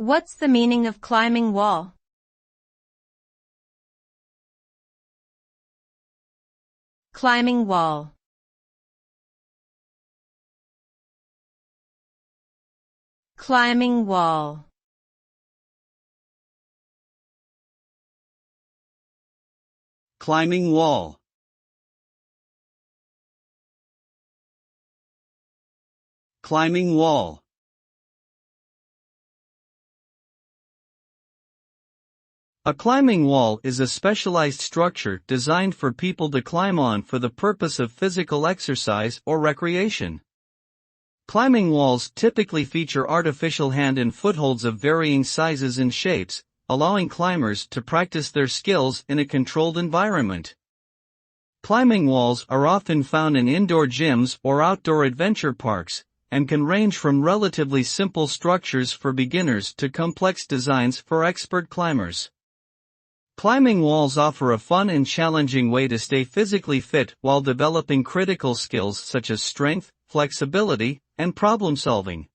What's the meaning of climbing wall? Climbing wall. Climbing wall. Climbing wall. Climbing wall. A climbing wall is a specialized structure designed for people to climb on for the purpose of physical exercise or recreation. Climbing walls typically feature artificial hand and footholds of varying sizes and shapes, allowing climbers to practice their skills in a controlled environment. Climbing walls are often found in indoor gyms or outdoor adventure parks, and can range from relatively simple structures for beginners to complex designs for expert climbers. Climbing walls offer a fun and challenging way to stay physically fit while developing critical skills such as strength, flexibility, and problem solving.